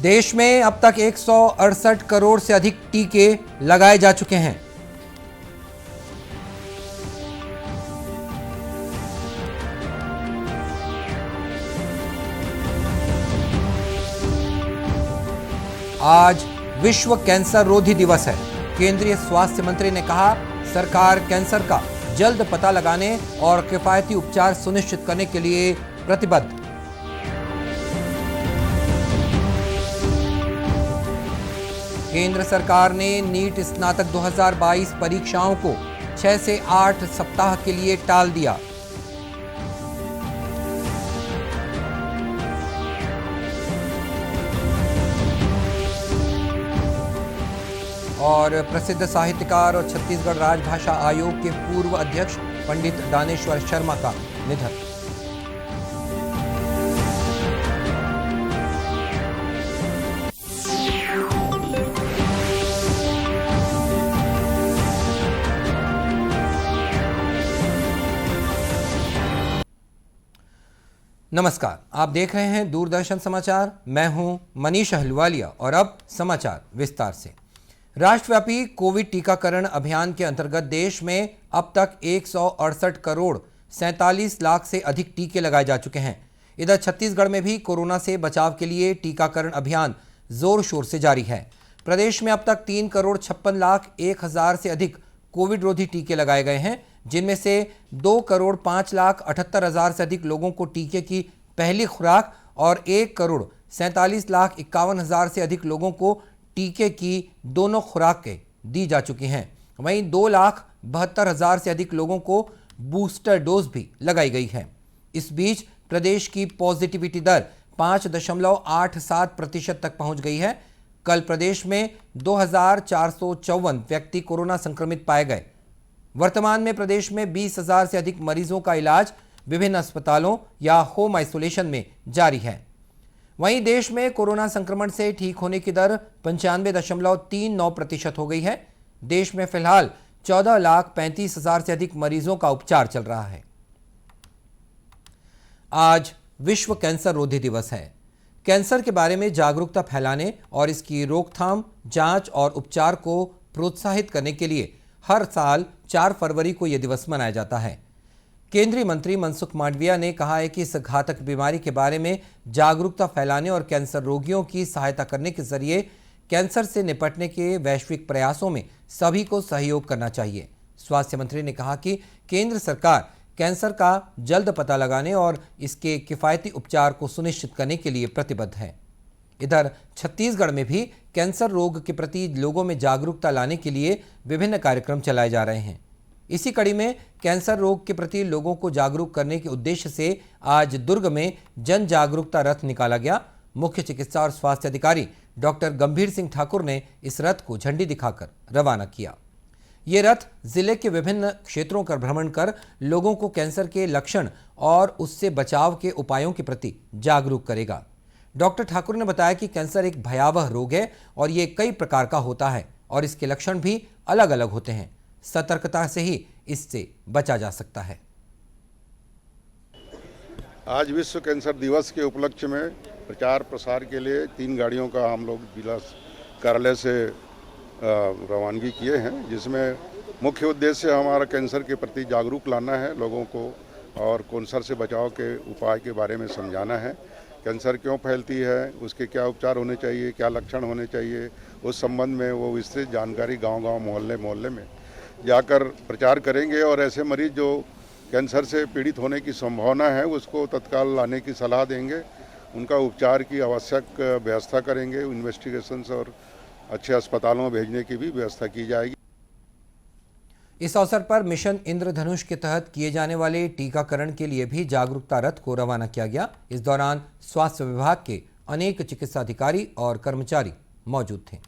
देश में अब तक 168 करोड़ से अधिक टीके लगाए जा चुके हैं। आज विश्व कैंसर रोधी दिवस है। केंद्रीय स्वास्थ्य मंत्री ने कहा, सरकार कैंसर का जल्द पता लगाने और किफायती उपचार सुनिश्चित करने के लिए प्रतिबद्ध। केंद्र सरकार ने नीट स्नातक 2022 परीक्षाओं को 6 से 8 सप्ताह के लिए टाल दिया। और प्रसिद्ध साहित्यकार और छत्तीसगढ़ राजभाषा आयोग के पूर्व अध्यक्ष पंडित दानेश्वर शर्मा का निधन। नमस्कार, आप देख रहे हैं दूरदर्शन समाचार। मैं हूं मनीष अहलुवालिया और अब समाचार विस्तार से। राष्ट्रव्यापी कोविड टीकाकरण अभियान के अंतर्गत देश में अब तक 168 करोड़ 47 लाख से अधिक टीके लगाए जा चुके हैं। इधर छत्तीसगढ़ में भी कोरोना से बचाव के लिए टीकाकरण अभियान जोर शोर से जारी है। प्रदेश में अब तक 3 करोड़ 56 लाख 1 हजार से अधिक कोविड रोधी टीके लगाए गए हैं, जिनमें से 2 करोड़ 5 लाख 78 हजार से अधिक लोगों को टीके की पहली खुराक और 1 करोड़ 47 लाख 51 हजार से अधिक लोगों को टीके की दोनों खुराकें दी जा चुकी हैं। वहीं 2 लाख 72 हजार से अधिक लोगों को बूस्टर डोज भी लगाई गई है। इस बीच प्रदेश की पॉजिटिविटी दर 5.87% तक पहुंच गई है। कल प्रदेश में 2454 व्यक्ति कोरोना संक्रमित पाए गए। वर्तमान में प्रदेश में 20,000 से अधिक मरीजों का इलाज विभिन्न अस्पतालों या होम आइसोलेशन में जारी है। वहीं देश में कोरोना संक्रमण से ठीक होने की दर 95.39% हो गई है। देश में फिलहाल 14,35,000 से अधिक मरीजों का उपचार चल रहा है। आज विश्व कैंसर रोधी दिवस है। कैंसर के बारे में जागरूकता फैलाने और इसकी रोकथाम, जांच और उपचार को प्रोत्साहित करने के लिए हर साल 4 फरवरी को यह दिवस मनाया जाता है। केंद्रीय मंत्री मनसुख मांडविया ने कहा है कि इस घातक बीमारी के बारे में जागरूकता फैलाने और कैंसर रोगियों की सहायता करने के जरिए कैंसर से निपटने के वैश्विक प्रयासों में सभी को सहयोग करना चाहिए। स्वास्थ्य मंत्री ने कहा कि केंद्र सरकार कैंसर का जल्द पता लगाने और इसके किफायती उपचार को सुनिश्चित करने के लिए प्रतिबद्ध है। इधर छत्तीसगढ़ में भी कैंसर रोग के प्रति लोगों में जागरूकता लाने के लिए विभिन्न कार्यक्रम चलाए जा रहे हैं। इसी कड़ी में कैंसर रोग के प्रति लोगों को जागरूक करने के उद्देश्य से आज दुर्ग में जन जागरूकता रथ निकाला गया। मुख्य चिकित्सा और स्वास्थ्य अधिकारी डॉक्टर गंभीर सिंह ठाकुर ने इस रथ को झंडी दिखाकर रवाना किया। ये रथ जिले के विभिन्न क्षेत्रों का भ्रमण कर लोगों को कैंसर के लक्षण और उससे बचाव के उपायों के प्रति जागरूक करेगा। डॉक्टर ठाकुर ने बताया कि कैंसर एक भयावह रोग है और ये कई प्रकार का होता है और इसके लक्षण भी अलग अलग होते हैं। सतर्कता से ही इससे बचा जा सकता है। आज विश्व कैंसर दिवस के उपलक्ष्य में प्रचार प्रसार के लिए 3 गाड़ियों का हम लोग जिला कार्यालय से रवानगी किए हैं, जिसमें मुख्य उद्देश्य हमारा कैंसर के प्रति जागरूक लाना है लोगों को और कैंसर से बचाव के उपाय के बारे में समझाना है। कैंसर क्यों फैलती है, उसके क्या उपचार होने चाहिए, क्या लक्षण होने चाहिए, उस संबंध में वो विस्तृत जानकारी गांव-गांव, मोहल्ले में जाकर प्रचार करेंगे और ऐसे मरीज जो कैंसर से पीड़ित होने की संभावना है उसको तत्काल लाने की सलाह देंगे। उनका उपचार की आवश्यक व्यवस्था करेंगे। इन्वेस्टिगेशंस और अच्छे अस्पतालों में भेजने की भी व्यवस्था की जाएगी। इस अवसर पर मिशन इंद्रधनुष के तहत किए जाने वाले टीकाकरण के लिए भी जागरूकता रथ को रवाना किया गया। इस दौरान स्वास्थ्य विभाग के अनेक चिकित्सा अधिकारी और कर्मचारी मौजूद थे।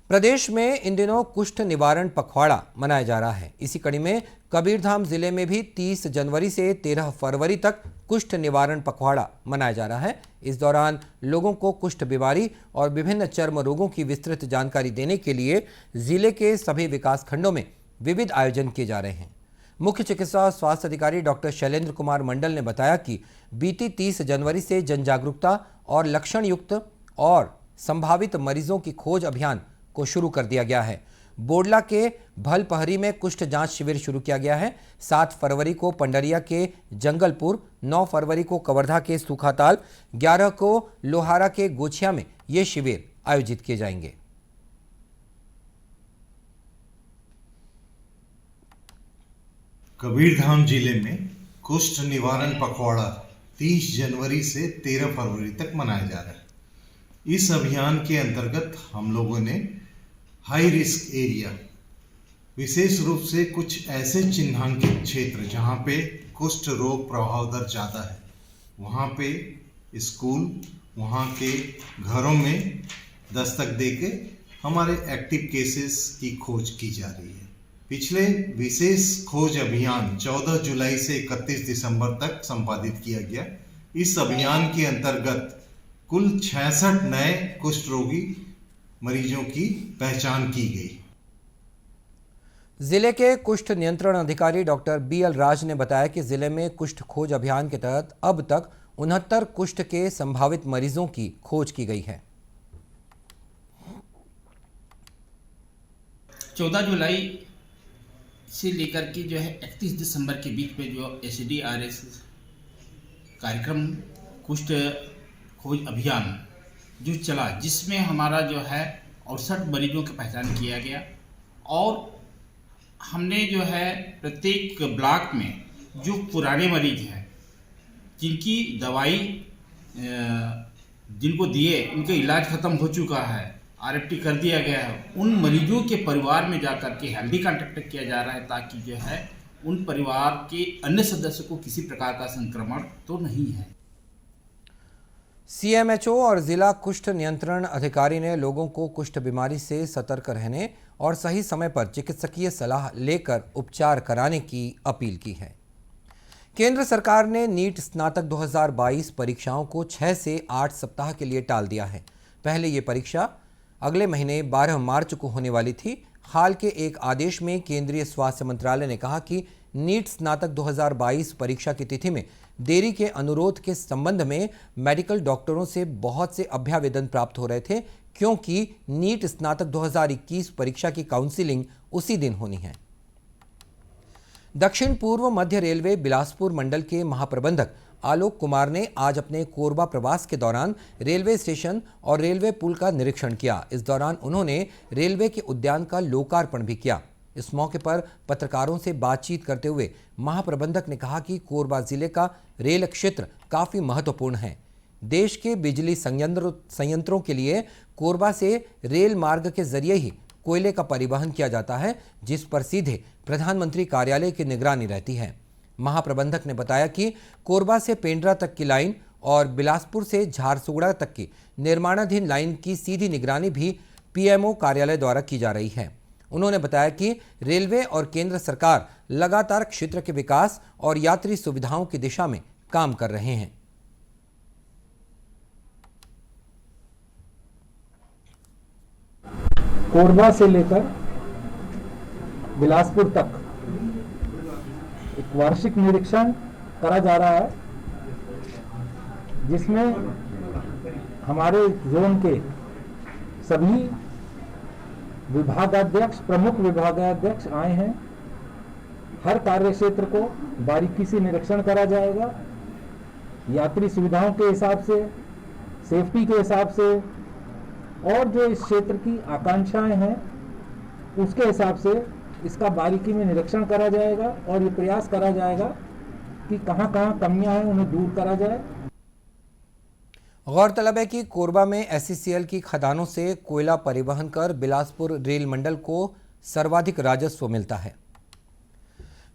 प्रदेश में इन दिनों कुष्ठ निवारण पखवाड़ा मनाया जा रहा है। इसी कड़ी में कबीरधाम जिले में भी 30 जनवरी से 13 फरवरी तक कुष्ठ निवारण पखवाड़ा मनाया जा रहा है। इस दौरान लोगों को कुष्ठ बीमारी और विभिन्न चर्म रोगों की विस्तृत जानकारी देने के लिए जिले के सभी विकास खंडों में विविध आयोजन किए जा रहे हैं। मुख्य चिकित्सा और स्वास्थ्य अधिकारी डॉक्टर शैलेंद्र कुमार मंडल ने बताया कि बीती 30 जनवरी से जन जागरूकता और लक्षण युक्त और संभावित मरीजों की खोज अभियान को शुरू कर दिया गया है। बोडला के भलपहरी में कुष्ठ जांच शिविर शुरू किया गया है। 7 फरवरी को पंडरिया के जंगलपुर, 9 फरवरी को कवर्धा के सूखाताल, 11 को लोहारा के गोछिया में ये शिविर आयोजित किए जाएंगे। कबीरधाम जिले में कुष्ठ निवारण पखवाड़ा 30 जनवरी से 13 फरवरी तक मनाया जा रहा है। इस अभियान के अंतर्गत हम लोगों ने हाई रिस्क एरिया, विशेष रूप से कुछ ऐसे चिन्हांकित क्षेत्र जहां पे कुष्ठ रोग प्रभाव दर ज़्यादा है, वहां पे स्कूल, वहां के घरों में दस्तक देके हमारे एक्टिव केसेस की खोज की जा रही है। पिछले विशेष खोज अभियान 14 जुलाई से 31 दिसंबर तक संपादित किया गया। इस अभियान के अंतर्गत कुल 66 नए कुष्ठ रोगी मरीजों की पहचान की गई। जिले के कुष्ठ नियंत्रण अधिकारी डॉक्टर BL राज ने बताया कि जिले में कुष्ठ खोज अभियान के तहत अब तक 69 कुष्ठ के संभावित मरीजों की खोज की गई है। 14 जुलाई से लेकर के जो है 31 दिसंबर के बीच में जो SDRS कार्यक्रम कुष्ठ खोज अभियान जो चला, जिसमें हमारा जो है 68 मरीजों की पहचान किया गया और हमने जो है प्रत्येक ब्लॉक में जो पुराने मरीज हैं जिनकी दवाई जिनको दिए उनका इलाज ख़त्म हो चुका है, RFT कर दिया गया है, उन मरीजों के परिवार में जाकर के हेल्दी कॉन्टैक्ट किया जा रहा है ताकि जो है उन परिवार के अन्य सदस्य को किसी प्रकार का संक्रमण तो नहीं है। CMHO और जिला कुष्ठ नियंत्रण अधिकारी ने लोगों को कुष्ठ बीमारी से सतर्क रहने और सही समय पर चिकित्सकीय सलाह लेकर उपचार कराने की अपील की है। केंद्र सरकार ने नीट स्नातक 2022 परीक्षाओं को 6 से 8 सप्ताह के लिए टाल दिया है। पहले ये परीक्षा अगले महीने 12 मार्च को होने वाली थी। हाल के एक आदेश में केंद्रीय स्वास्थ्य मंत्रालय ने कहा कि नीट स्नातक 2022 परीक्षा की तिथि में देरी के अनुरोध के संबंध में मेडिकल डॉक्टरों से बहुत से अभ्यावेदन प्राप्त हो रहे थे, क्योंकि नीट स्नातक 2021 परीक्षा की काउंसिलिंग उसी दिन होनी है। दक्षिण पूर्व मध्य रेलवे बिलासपुर मंडल के महाप्रबंधक आलोक कुमार ने आज अपने कोरबा प्रवास के दौरान रेलवे स्टेशन और रेलवे पुल का निरीक्षण किया। इस दौरान उन्होंने रेलवे के उद्यान का लोकार्पण भी किया। इस मौके पर पत्रकारों से बातचीत करते हुए महाप्रबंधक ने कहा कि कोरबा जिले का रेल क्षेत्र काफ़ी महत्वपूर्ण है। देश के बिजली संयंत्रों के लिए कोरबा से रेल मार्ग के जरिए ही कोयले का परिवहन किया जाता है, जिस पर सीधे प्रधानमंत्री कार्यालय की निगरानी रहती है। महाप्रबंधक ने बताया कि कोरबा से पेंड्रा तक की लाइन और बिलासपुर से झारसुगड़ा तक की निर्माणाधीन लाइन की सीधी निगरानी भी PMO कार्यालय द्वारा की जा रही है। उन्होंने बताया कि रेलवे और केंद्र सरकार लगातार क्षेत्र के विकास और यात्री सुविधाओं की दिशा में काम कर रहे हैं। कोरबा से लेकर बिलासपुर तक एक वार्षिक निरीक्षण करा जा रहा है, जिसमें हमारे जोन के सभी विभागाध्यक्ष, प्रमुख विभागाध्यक्ष आए हैं। हर कार्य क्षेत्र को बारीकी से निरीक्षण करा जाएगा। यात्री सुविधाओं के हिसाब से, सेफ्टी के हिसाब से और जो इस क्षेत्र की आकांक्षाएं हैं उसके हिसाब से इसका बारीकी में निरीक्षण करा जाएगा और ये प्रयास करा जाएगा कि कहां-कहां कमियां हैं उन्हें दूर करा जाए। गौरतलब है कि कोरबा में SCCL की खदानों से कोयला परिवहन कर बिलासपुर रेल मंडल को सर्वाधिक राजस्व मिलता है।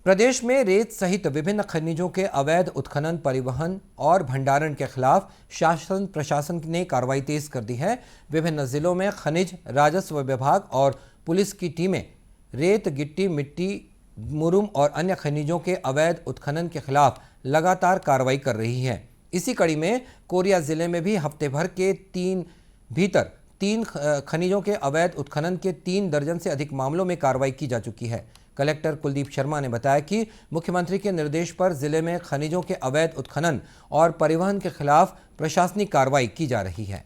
प्रदेश में रेत सहित विभिन्न खनिजों के अवैध उत्खनन, परिवहन और भंडारण के खिलाफ शासन प्रशासन ने कार्रवाई तेज कर दी है। विभिन्न जिलों में खनिज, राजस्व विभाग और पुलिस की टीमें रेत, गिट्टी, मिट्टी, मुरुम और अन्य खनिजों के अवैध उत्खनन के खिलाफ लगातार कार्रवाई कर रही है। इसी कड़ी में कोरिया जिले में भी हफ्ते भर के तीन खनिजों के अवैध उत्खनन के 3 दर्जन से अधिक मामलों में कार्रवाई की जा चुकी है। कलेक्टर कुलदीप शर्मा ने बताया कि मुख्यमंत्री के निर्देश पर जिले में खनिजों के अवैध उत्खनन और परिवहन के खिलाफ प्रशासनिक कार्रवाई की जा रही है।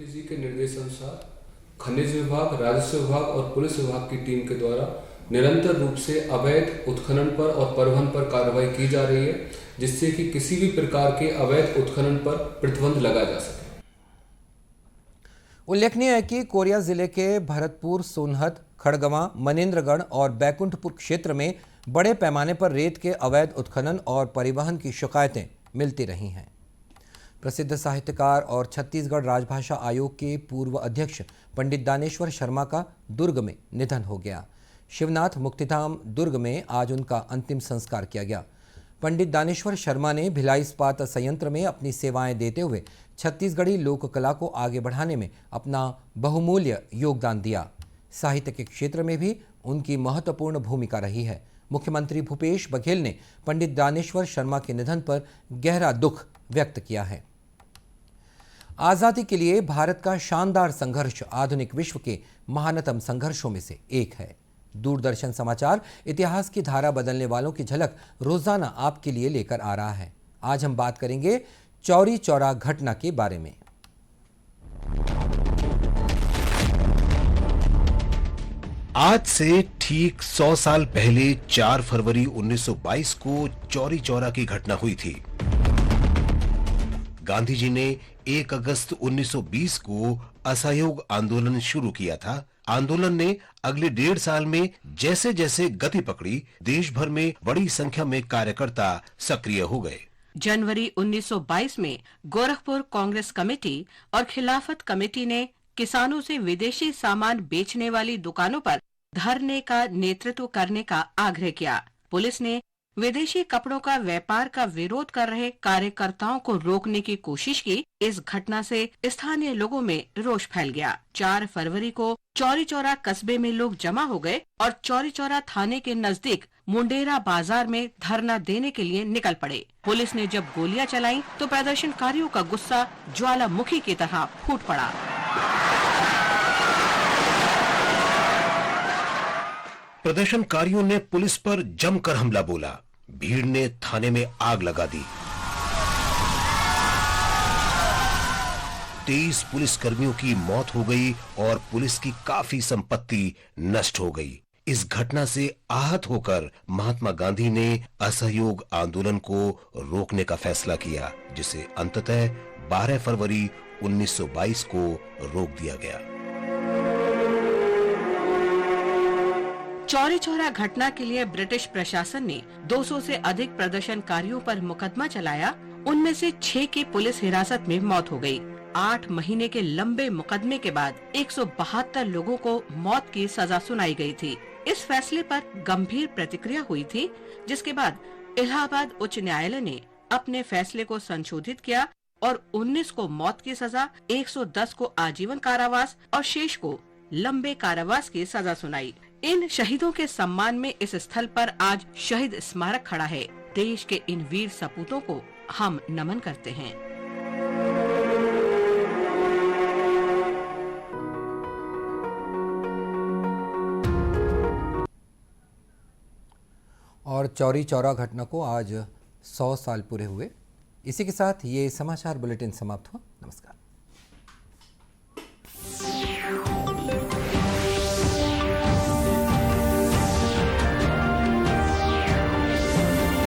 राष्ट्रपति जी के निर्देशानुसार खनिज विभाग, राजस्व विभाग और पुलिस विभाग की टीम के द्वारा निरंतर रूप से अवैध उत्खनन पर और परिवहन पर कार्रवाई की जा रही है, जिससे कि किसी भी प्रकार के अवैध उत्खनन पर प्रतिबंध लगा जा सके। उल्लेखनीय है कि कोरिया जिले के भरतपुर, सोनहत, खड़गवां, मनेन्द्रगढ़ और बैकुंठपुर क्षेत्र में बड़े पैमाने पर रेत के अवैध उत्खनन और परिवहन की शिकायतें मिलती रही हैं। प्रसिद्ध साहित्यकार और छत्तीसगढ़ राजभाषा आयोग के पूर्व अध्यक्ष पंडित दानेश्वर शर्मा का दुर्ग में निधन हो गया। शिवनाथ मुक्तिधाम दुर्ग में आज उनका अंतिम संस्कार किया गया। पंडित दानेश्वर शर्मा ने भिलाई इस्पात संयंत्र में अपनी सेवाएं देते हुए छत्तीसगढ़ी लोक कला को आगे बढ़ाने में अपना बहुमूल्य योगदान दिया। साहित्य के क्षेत्र में भी उनकी महत्वपूर्ण भूमिका रही है। मुख्यमंत्री भूपेश बघेल ने पंडित दानेश्वर शर्मा के निधन पर गहरा दुख व्यक्त किया है। आज़ादी के लिए भारत का शानदार संघर्ष आधुनिक विश्व के महानतम संघर्षों में से एक है। दूरदर्शन समाचार इतिहास की धारा बदलने वालों की झलक रोजाना आपके लिए लेकर आ रहा है। आज हम बात करेंगे चौरी चौरा घटना के बारे में। आज से ठीक 100 साल पहले 4 फरवरी 1922 को चौरी चौरा की घटना हुई थी। गांधी जी ने 1 अगस्त 1920 को असहयोग आंदोलन शुरू किया था। आंदोलन ने अगले 1.5 साल में जैसे जैसे गति पकड़ी, देश भर में बड़ी संख्या में कार्यकर्ता सक्रिय हो गए। जनवरी 1922 में गोरखपुर कांग्रेस कमेटी और खिलाफत कमेटी ने किसानों से विदेशी सामान बेचने वाली दुकानों पर धरने का नेतृत्व करने का आग्रह किया। पुलिस ने विदेशी कपड़ों का व्यापार का विरोध कर रहे कार्यकर्ताओं को रोकने की कोशिश की। इस घटना से स्थानीय लोगों में रोष फैल गया। 4 फरवरी को चौरी चौरा कस्बे में लोग जमा हो गए और चौरी चौरा थाने के नजदीक मुंडेरा बाजार में धरना देने के लिए निकल पड़े। पुलिस ने जब गोलियां चलाईं तो प्रदर्शनकारियों का गुस्सा ज्वालामुखी की तरह फूट पड़ा। प्रदर्शनकारियों ने पुलिस पर जमकर हमला बोला। भीड़ ने थाने में आग लगा दी। 23 पुलिसकर्मियों की मौत हो गई और पुलिस की काफी संपत्ति नष्ट हो गई। इस घटना से आहत होकर महात्मा गांधी ने असहयोग आंदोलन को रोकने का फैसला किया, जिसे अंततः 12 फरवरी 1922 को रोक दिया गया। चौरी चौरा घटना के लिए ब्रिटिश प्रशासन ने 200 से अधिक प्रदर्शनकारियों पर मुकदमा चलाया। उनमें से 6 की पुलिस हिरासत में मौत हो गई। 8 महीने के लंबे मुकदमे के बाद 172 लोगों को मौत की सजा सुनाई गई थी। इस फैसले पर गंभीर प्रतिक्रिया हुई थी, जिसके बाद इलाहाबाद उच्च न्यायालय ने अपने फैसले को संशोधित किया और 19 को मौत की सजा, 110 को आजीवन कारावास और शेष को लंबे कारावास की सजा सुनाई। इन शहीदों के सम्मान में इस स्थल पर आज शहीद स्मारक खड़ा है। देश के इन वीर सपूतों को हम नमन करते हैं। और चौरी चौरा घटना को आज 100 साल पूरे हुए। इसी के साथ ये समाचार बुलेटिन समाप्त हुआ। नमस्कार।